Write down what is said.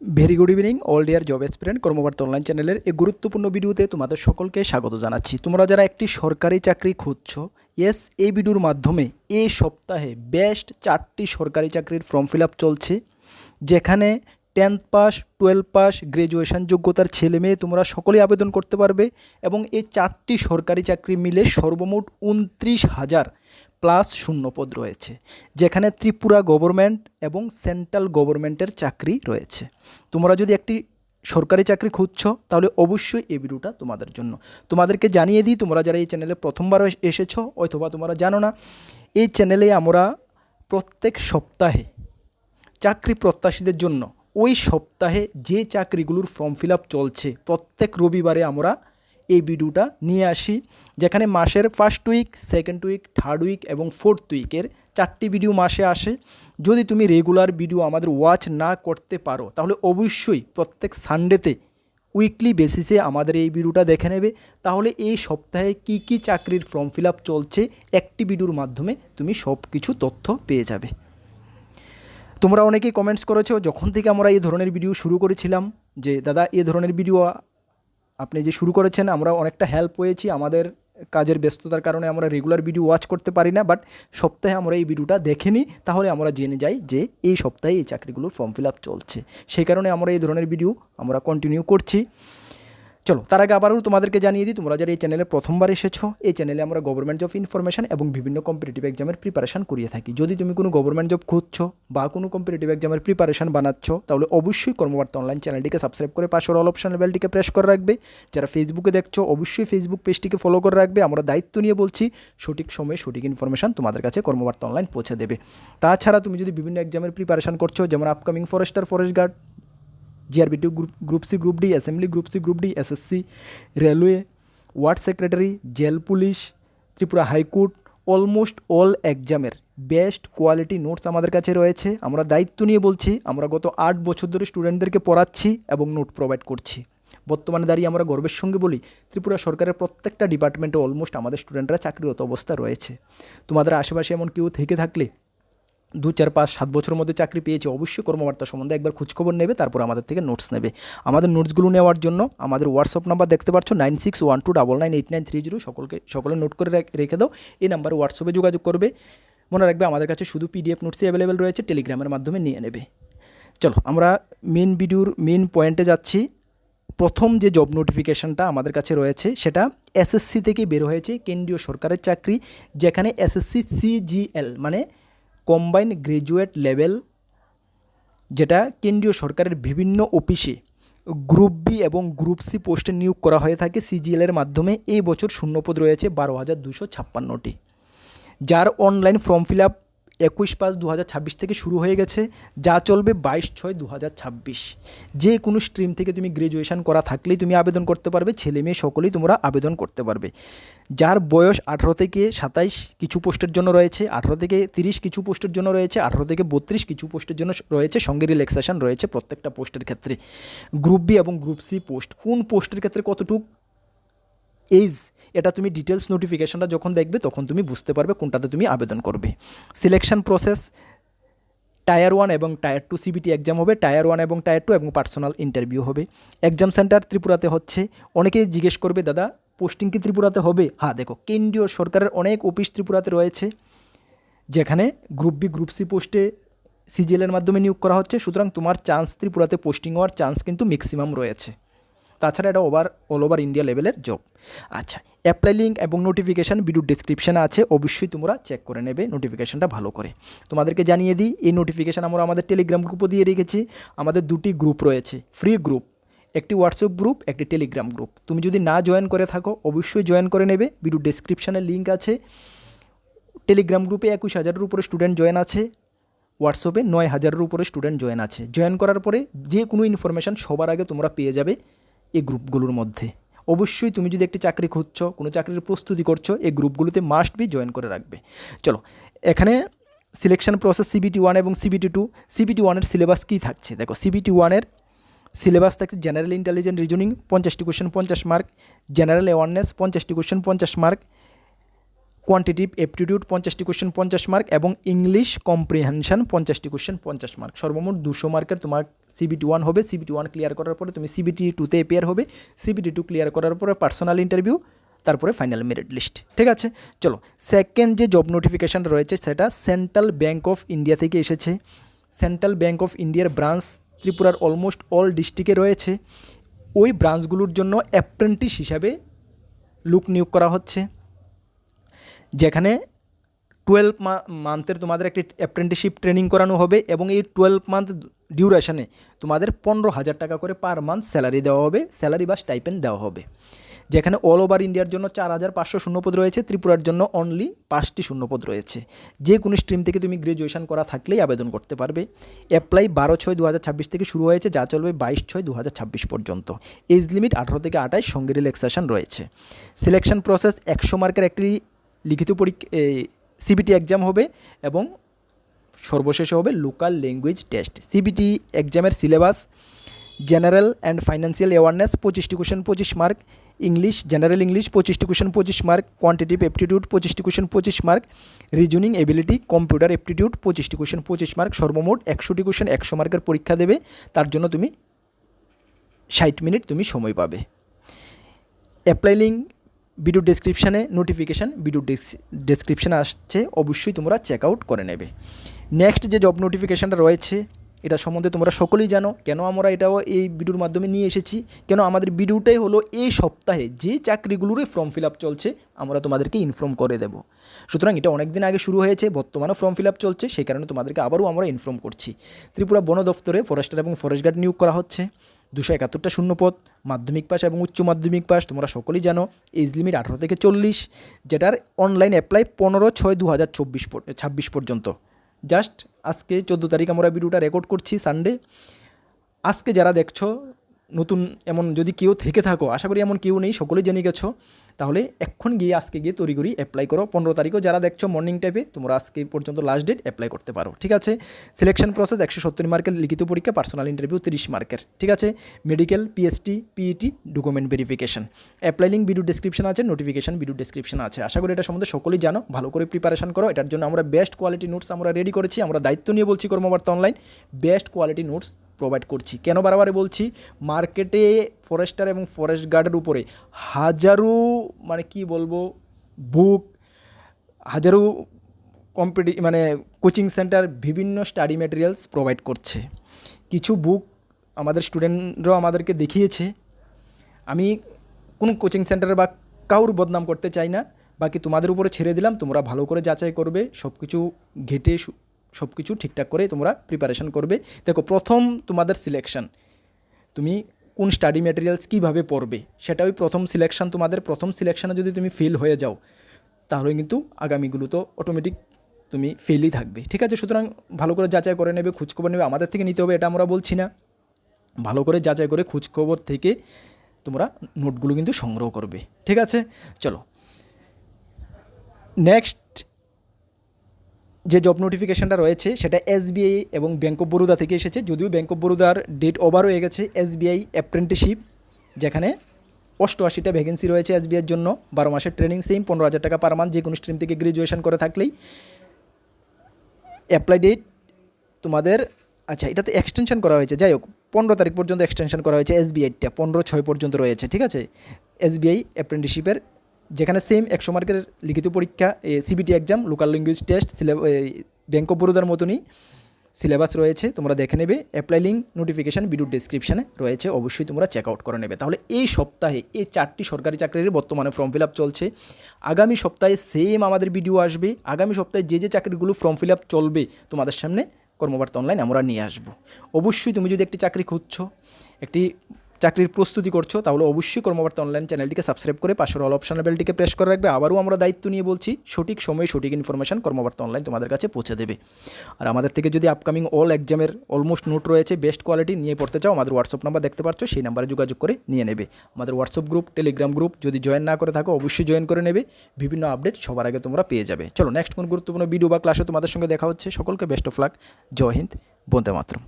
Very good evening all dear job aspirant Karmabarta online চ্যানেলের এই গুরুত্বপূর্ণ ভিডিওতে তোমাদের সকলকে স্বাগত জানাচ্ছি। তোমরা যারা একটি সরকারি চাকরি খুঁজছো, ইয়েস, এই ভিডিওর মাধ্যমে এই সপ্তাহে বেস্ট 4টি সরকারি চাকরির ফর্ম ফিল আপ চলছে, যেখানে 10th পাস, 12 পাস, গ্র্যাজুয়েশন যোগ্যতার ছেলে মেয়ে তোমরা সকলেই আবেদন করতে পারবে। এবং এই 4টি সরকারি চাকরি মিলে সর্বমোট 29,000 প্লাস শূন্যপদ রয়েছে, যেখানে ত্রিপুরা গভর্নমেন্ট এবং সেন্ট্রাল গভর্নমেন্টের চাকরি রয়েছে। তোমরা যদি একটি সরকারি চাকরি খুঁজছো তাহলে অবশ্যই এই ভিডিওটা তোমাদের জন্য। তোমাদেরকে জানিয়ে দিই, তোমরা যারা এই চ্যানেলে প্রথমবার এসেছো অথবা তোমরা জানো না, এই চ্যানেলে আমরা প্রত্যেক সপ্তাহে চাকরি প্রত্যাশীদের জন্য ওই সপ্তাহে যে চাকরিগুলোর ফর্ম ফিল আপ চলছে প্রত্যেক রবিবারে আমরা এই ভিডিওটা নিয়ে আসি, যেখানে মাসের first week, second week, third week এবং ফোর্থ উইকের 4টি ভিডিও মাসে আসে। যদি তুমি রেগুলার ভিডিও আমাদের ওয়াচ না করতে পারো তাহলে অবশ্যই প্রত্যেক সানডেতে উইকলি বেসিসে আমাদের এই ভিডিওটা দেখে নেবে। তাহলে এই সপ্তাহে কি কি চাকরির ফর্ম ফিল আপ চলছে একটি ভিডিওর মাধ্যমে তুমি সব কিছু তথ্য পেয়ে যাবে। তোমরা অনেকেই কমেন্টস করেছো যখন থেকে আমরা এই ধরনের ভিডিও শুরু করেছিলাম, যে দাদা এই ধরনের ভিডিও আপনি যে শুরু করেছেন, আমরা অনেকটা হেল্প হয়েছি। আমাদের কাজের ব্যস্ততার কারণে আমরা রেগুলার ভিডিও ওয়াচ করতে পারি না, বাট সপ্তাহে আমরা এই ভিডিওটা দেখে নিই, তাহলে আমরা জেনে যাই যে এই সপ্তাহে এই চাকরিগুলোর ফর্ম ফিল আপ চলছে। সেই কারণে আমরা এই ধরনের ভিডিও আমরা কন্টিনিউ করছি। চলো, তার আগে আবারও তোমাদেরকে জানিয়ে দিই, তোমরা যারা এই চ্যানেলে প্রথমবার এসেছো, এই চ্যানেলে আমরা গভর্নমেন্ট জব ইনফরমেশন এবং বিভিন্ন কম্পিটিটিভ এক্সামের প্রিপারেশন করিয়ে থাকি। যদি তুমি কোনো গভর্নমেন্ট জব খুঁজছো বা কোনো কম্পিটিটিভ এক্সামের প্রিপারেশন বানাচ্ছ, তাহলে অবশ্যই কর্মবার্তা অনলাইন চ্যানেলটিকে সাবস্ক্রাইব করে পাশের অল অপশন বেলটিকে প্রেস করে রাখবে। যারা ফেসবুকে দেখছো অবশ্যই ফেসবুক পেজটিকে ফলো করে রাখবে। আমরা দায়িত্ব নিয়ে বলছি, সঠিক সময়ে সঠিক ইনফরমেশন তোমাদের কাছে কর্মবার্তা অনলাইন পৌঁছে দেবে। তাছাড়া তুমি যদি বিভিন্ন এক্সামের প্রিপারেশন করছো, যেমন upcoming forester, forest guard, GRBT group C, group D, assembly group C, group D, SSC, railway, ward secretary, jail police, Tripura high court, almost all এক্সামের বেস্ট কোয়ালিটি নোটস আমাদের কাছে রয়েছে। আমরা দায়িত্ব নিয়ে বলছি, আমরা গত 8 বছর ধরে স্টুডেন্টদেরকে পড়াচ্ছি এবং নোট প্রোভাইড করছি। বর্তমানে দাঁড়িয়ে আমরা গর্বের সঙ্গে বলি, ত্রিপুরা সরকারের প্রত্যেকটা ডিপার্টমেন্টে অলমোস্ট আমাদের স্টুডেন্টরা চাকরিরত অবস্থা রয়েছে। তোমাদের আশেপাশে এমন কেউ থেকে থাকলে 2, 4, 5, 7 বছরের মধ্যে চাকরি পেয়েছে, অবশ্যই কর্মবার্তা সম্বন্ধে একবার খোঁজখবর নেবে, তারপর আমাদের থেকে নোটস নেবে। আমাদের নোটসগুলো নেওয়ার জন্য আমাদের হোয়াটসঅ্যাপ নাম্বার দেখতে পাচ্ছ 9612998930। সকলে নোট করে রেখে দাও। এই নাম্বারে হোয়াটসঅ্যাপে যোগাযোগ করবে। মনে রাখবে আমাদের কাছে শুধু পিডিএফ নোটসই অ্যাভেলেবেল রয়েছে, টেলিগ্রামের মাধ্যমে নিয়ে নেবে। চলো, আমরা মেন ভিডিওর মেন পয়েন্টে যাচ্ছি। প্রথম যে জব নোটিফিকেশনটা আমাদের কাছে রয়েছে সেটা এসএসসি থেকে বের হয়েছে, কেন্দ্রীয় সরকারের চাকরি, যেখানে এসএসসি সিজিএল মানে কম্বাইন্ড গ্র্যাজুয়েট লেভেল, যেটা কেন্দ্রীয় সরকারের বিভিন্ন অফিসে গ্রুপ বি এবং গ্রুপ সি পোস্টে নিয়োগ করা হয়ে থাকে সিজিএলের মাধ্যমে। এই বছর শূন্যপদ রয়েছে 12,256টি, যার অনলাইন ফর্ম ফিল আপ 21/5/2026 থেকে শুরু হয়ে গেছে, যা চলবে 22/6/2026। যে কোনো স্ট্রিম থেকে তুমি গ্র্যাজুয়েশন করা থাকলেই তুমি আবেদন করতে পারবে, ছেলে মেয়ে সকলেই তোমরা আবেদন করতে পারবে। যার বয়স 18 থেকে 27 কিছু পোস্টের জন্য রয়েছে, 18 থেকে 30 কিছু পোস্টের জন্য রয়েছে, 18 থেকে 32 কিছু পোস্টের জন্য রয়েছে, সঙ্গে রিল্যাক্সেশন রয়েছে প্রত্যেকটা পোস্টের ক্ষেত্রে। গ্রুপ বি এবং গ্রুপ সি পোস্ট, কোন পোস্টের ক্ষেত্রে কতটুকু এইজ, এটা তুমি ডিটেলস নোটিফিকেশনটা যখন দেখবে তখন তুমি বুঝতে পারবে কোনটাতে তুমি আবেদন করবে। সিলেকশন প্রসেস, টায়ার 1 এবং টায়ার 2 সিবিটি এক্সাম হবে, টায়ার 1 এবং টায়ার 2 এবং পার্সোনাল ইন্টারভিউ হবে। এক্সাম সেন্টার ত্রিপুরাতে হচ্ছে। অনেকেই জিজ্ঞেস করবে দাদা পোস্টিং কি ত্রিপুরাতে হবে? হ্যাঁ, দেখো, কেন্দ্রীয় সরকারের অনেক অফিস ত্রিপুরাতে রয়েছে, যেখানে গ্রুপ বি গ্রুপ সি পোস্টে সিজিএলের মাধ্যমে নিয়োগ করা হচ্ছে। সুতরাং তোমার চান্স ত্রিপুরাতে পোস্টিং হওয়ার চান্স কিন্তু ম্যাক্সিমাম রয়েছে। তাছাড়া এটা অল ওভার ইন্ডিয়া লেভেলের জব। আচ্ছা, অ্যাপ্লাই লিঙ্ক এবং নোটিফিকেশান ভিডিও ডিসক্রিপশানে আছে, অবশ্যই তোমরা চেক করে নেবে নোটিফিকেশানটা ভালো করে। তোমাদেরকে জানিয়ে দিই, এই নোটিফিকেশান আমরা আমাদের টেলিগ্রাম গ্রুপও দিয়ে রেখেছি। আমাদের 2টি গ্রুপ রয়েছে, ফ্রি গ্রুপ, একটি হোয়াটসঅ্যাপ গ্রুপ, একটি টেলিগ্রাম গ্রুপ। তুমি যদি না জয়েন করে থাকো অবশ্যই জয়েন করে নেবে, ভিডিও ডিসক্রিপশানে লিঙ্ক আছে। টেলিগ্রাম গ্রুপে 21,000-এর উপরে স্টুডেন্ট জয়েন আছে, হোয়াটসঅ্যাপে 9,000-এর উপরে স্টুডেন্ট জয়েন আছে। জয়েন করার পরে যে কোনো ইনফরমেশান সবার আগে তোমরা পেয়ে যাবে এই গ্রুপগুলোর মধ্যে। অবশ্যই তুমি যদি একটি চাকরি খুঁজছো, কোনো চাকরির প্রস্তুতি করছো, এই গ্রুপগুলোতে মাস্ট বি জয়েন করে রাখবে। চলো, এখানে সিলেকশন প্রসেস সিবিটি 1 এবং সিবিটি 2। সিবিটি 1-এর সিলেবাস কী থাকছে দেখো। সিবিটি 1-এর সিলেবাস থাকছে জেনারেল ইন্টেলিজেন্ট রিজনিং 50টি কোয়েশ্চেন 50 মার্ক, জেনারেল অ্যাওয়ারনেস 50টি কোয়েশ্চেন 50 মার্ক, কোয়ান্টিটিভ এপটিটিউড 50টি কোশ্চেন 50 মার্ক এবং ইংলিশ কম্প্রিহেনশন 50টি কোশ্চেন 50 মার্ক, সর্বমোট 200 মার্কের তোমার CBT 1 হবে। CBT 1 ক্লিয়ার করার পরে তুমি CBT 2তে অ্যাপিয়ার হবে। CBT 2 ক্লিয়ার করার পরে পার্সোনাল ইন্টারভিউ, তারপরে ফাইনাল মেরিট লিস্ট। ঠিক আছে, চলো সেকেন্ড যে জব নোটিফিকেশান রয়েছে সেটা সেন্ট্রাল ব্যাঙ্ক অফ ইন্ডিয়া থেকে এসেছে। সেন্ট্রাল ব্যাঙ্ক অফ ইন্ডিয়ার ব্রাঞ্চ ত্রিপুরার অলমোস্ট অল ডিস্ট্রিক্টে রয়েছে। ওই ব্রাঞ্চগুলোর জন্য অ্যাপ্রেন্টিস হিসাবে লোক নিয়োগ করা হচ্ছে, যেখানে 12 মান্থের তোমাদের একটি অ্যাপ্রেন্টিসশিপ ট্রেনিং করানো হবে এবং এই 12 মান্থ ডিউরেশনে তোমাদের 15,000 টাকা করে পার মান্থ স্যালারি দেওয়া হবে, স্যালারি বা স্টাইপেন্ড দেওয়া হবে। যেখানে অল ওভার ইন্ডিয়ার জন্য 4,500 শূন্যপদ রয়েছে, ত্রিপুরার জন্য অনলি 5টি শূন্যপদ রয়েছে। যে কোনো স্ট্রিম থেকে তুমি গ্র্যাজুয়েশন করা থাকলেই আবেদন করতে পারবে। অ্যাপ্লাই 12/6/2026 থেকে শুরু হয়েছে, যা চলবে 22/6/2026 পর্যন্ত। এজ লিমিট 18 থেকে 28, সঙ্গে রিল্যাক্সেশন রয়েছে। সিলেকশন প্রসেস 100 মার্কের একটি লিখিত পরীক্ষা CBT এক্সাম হবে এবং সর্বশেষে হবে লোকাল ল্যাঙ্গুয়েজ টেস্ট। CBT এক্সামের syllabus general and financial awareness 25টি question 25 mark, English general English 25টি কোশ্চেন 25 মার্ক, কোয়ান্টিটিভ এপটিটিউড 25টি question 25 mark, reasoning ability computer aptitude 25টি কোশ্চেন 25 মার্ক, সর্বমোট 100টি কোশ্চেন 100 মার্কের পরীক্ষা দেবে। তার জন্য তুমি 60 মিনিট তুমি সময় পাবে। অ্যাপ্লাই লিঙ্ক ভিডিও ডেসক্রিপশানে, নোটিফিকেশান ভিডিও ডেসক্রিপশানে আসছে, অবশ্যই তোমরা চেক আউট করে নেবে। নেক্সট যে জব নোটিফিকেশানটা রয়েছে এটা সম্বন্ধে তোমরা সকলেই জানো। কেন আমরা এটাও এই ভিডিওর মাধ্যমে নিয়ে এসেছি, কেন আমাদের ভিডিওটাই হলো এই সপ্তাহে যে চাকরিগুলোরই ফর্ম ফিল আপ চলছে আমরা তোমাদেরকে ইনফর্ম করে দেব। সুতরাং এটা অনেক দিন আগে শুরু হয়েছে, বর্তমানে ফর্ম ফিল আপ চলছে, সেই কারণে তোমাদেরকে আবারও আমরা ইনফর্ম করছি। ত্রিপুরা বন দপ্তরে ফরেস্টার এবং ফরেস্ট গার্ড নিয়োগ করা হচ্ছে, 271টা শূন্যপদ, মাধ্যমিক পাস এবং উচ্চ মাধ্যমিক পাস, তোমরা সকলেই জানো। এজ লিমিট 18 থেকে 40, যেটার অনলাইন অ্যাপ্লাই 15/6/2026 পর্যন্ত। জাস্ট আজকে 14 তারিখ আমরা ভিডিওটা রেকর্ড করছি সানডে। আজকে যারা দেখছো নতুন, এমন যদি কেউ থেকে থাকো, আশা করি এমন কেউ নেই, সকলেই জেনে গেছো, তাহলে এখন গিয়ে আজকে গিয়ে তড়িঘড়ি অ্যাপ্লাই করো। 15 তারিখও যারা দেখছো মর্নিং টাইপে, তোমরা আজকে পর্যন্ত লাস্ট ডেট অ্যাপ্লাই করতে পারো। ঠিক আছে, সিলেকশন প্রসেস 170 মার্কের লিখিত পরীক্ষা, পার্সোনাল ইন্টারভিউ 30 মার্কের। ঠিক আছে, medical, PST, PET, document verification. Apply link video description আছে, নোটিফিকেশন ভিডিও ডেসক্রিপশন আছে। আশা করি এটা সম্বন্ধে সকলেই জানো, ভালো করে প্রিপারেশন করো। এটার জন্য আমরা বেস্ট কোয়ালিটি নোটস আমরা রেডি করেছি, আমরা দায়িত্ব নিয়ে বলছি Karmabarta online best quality notes provide করছি। কেন বারবার বলছি, মার্কেটে ফরেস্টার এবং ফরেস্ট গার্ডের উপরে হাজারো মানে কি বলবো বুক, হাজারো কোচিং সেন্টার বিভিন্ন স্টাডি ম্যাটেরিয়ালস প্রোভাইড করছে। কিছু বুক আমাদের স্টুডেন্টরাও আমাদেরকে দেখিয়েছে। আমি কোন কোচিং সেন্টারে বা কাউর বদনাম করতে চাই না, বাকি তোমাদের উপরে ছেড়ে দিলাম, তোমরা ভালো করে যাচাই করবে, সব কিছু ঘেটে সব কিছু ঠিকঠাক করে তোমরা প্রিপারেশন করবে। দেখো, প্রথম তোমাদের সিলেকশন, তুমি কোন স্টাডি ম্যাটেরিয়ালস কীভাবে পড়বে সেটা ওই প্রথম সিলেকশন। তোমাদের প্রথম সিলেকশনে যদি তুমি ফেল হয়ে যাও তাহলে কিন্তু আগামীগুলো তো অটোমেটিক তুমি ফেলই থাকবে। ঠিক আছে, সুতরাং ভালো করে যাচাই করে নেবে, খোঁজখবর নেবে। আমাদের থেকে নিতে হবে এটা আমরা বলছি না, ভালো করে যাচাই করে খোঁজখবর থেকে তোমরা নোটগুলো কিন্তু সংগ্রহ করবে। ঠিক আছে, চলো নেক্সট যে জব নোটিফিকেশানটা রয়েছে সেটা SBI এবং ব্যাঙ্ক অফ বরোদা থেকে এসেছে। যদিও ব্যাঙ্ক অফ বরোদার ডেট ওভার হয়ে গেছে। SBI অ্যাপ্রেন্টিসশিপ, যেখানে 88টা ভ্যাকেন্সি রয়েছে SBIয়ের জন্য, 12 মাসের ট্রেনিং, সেম 15,000 টাকা পার মান্থ, যে কোনো স্ট্রিম থেকে গ্র্যাজুয়েশন করে থাকলেই। অ্যাপ্লাই ডেট তোমাদের, আচ্ছা এটা তো এক্সটেনশন করা হয়েছে, যাই হোক 15 তারিখ পর্যন্ত এক্সটেনশন করা হয়েছে। SBIটা 15/6 পর্যন্ত রয়েছে। ঠিক আছে, SBI অ্যাপ্রেন্টিসশিপের, যেখানে সেম 100 মার্কের লিখিত পরীক্ষা, CBT exam, local language test, bank of বরোদার মতনই সিলেবাস রয়েছে, তোমরা দেখে নেবে। অ্যাপ্লাই লিঙ্ক নোটিফিকেশান ভিডিও ডেসক্রিপশানে রয়েছে, অবশ্যই তোমরা চেক আউট করে নেবে। তাহলে এই সপ্তাহে এই 4টি সরকারি চাকরির বর্তমানে ফর্ম ফিল আপ চলছে। আগামী সপ্তাহে সেম আমাদের ভিডিও আসবে। আগামী সপ্তাহে যে চাকরিগুলো ফর্ম ফিল আপ চলবে তোমাদের সামনে কর্মবার্তা অনলাইন আমরা নিয়ে আসবো। অবশ্যই তুমি যদি একটি চাকরি খুঁজছো, একটি চাকরির প্রস্তুতি করছো, তাহলে অবশ্যই কর্মবার্তা অনলাইন চ্যানেলটিকে সাবস্ক্রাইব করে পাশের অল অপশন বেলটিকে প্রেস করে রাখবে। আবারও আমরা দায়িত্ব নিয়ে বলছি, সঠিক সময়ে সঠিক ইনফরমেশন কর্মবার্তা অনলাইন তোমাদের কাছে পৌঁছে দেবে। আর আমাদের থেকে যদি আপকামিং অল এক্সামের অলমোস্ট নোট রয়েছে বেস্ট কোয়ালিটি নিয়ে পড়তে চাও, আমাদের হোয়াটসঅ্যাপ নাম্বার দেখতে পাচ্ছ, সেই নাম্বারে যোগাযোগ করে নিয়ে নেবে। আমাদের হোয়াটসঅ্যাপ গ্রুপ, টেলিগ্রাম গ্রুপ যদি জয়েন না করে থাকো অবশ্যই জয়েন করে নেবে, বিভিন্ন আপডেট সবার আগে তোমরা পেয়ে যাবে। চলো নেক্সট কোন গুরুত্বপূর্ণ ভিডিও বা ক্লাসে তোমাদের সঙ্গে দেখা হচ্ছে। সকলকে বেস্ট অফ লাক, জয় হিন্দ, বন্দে মাতরম।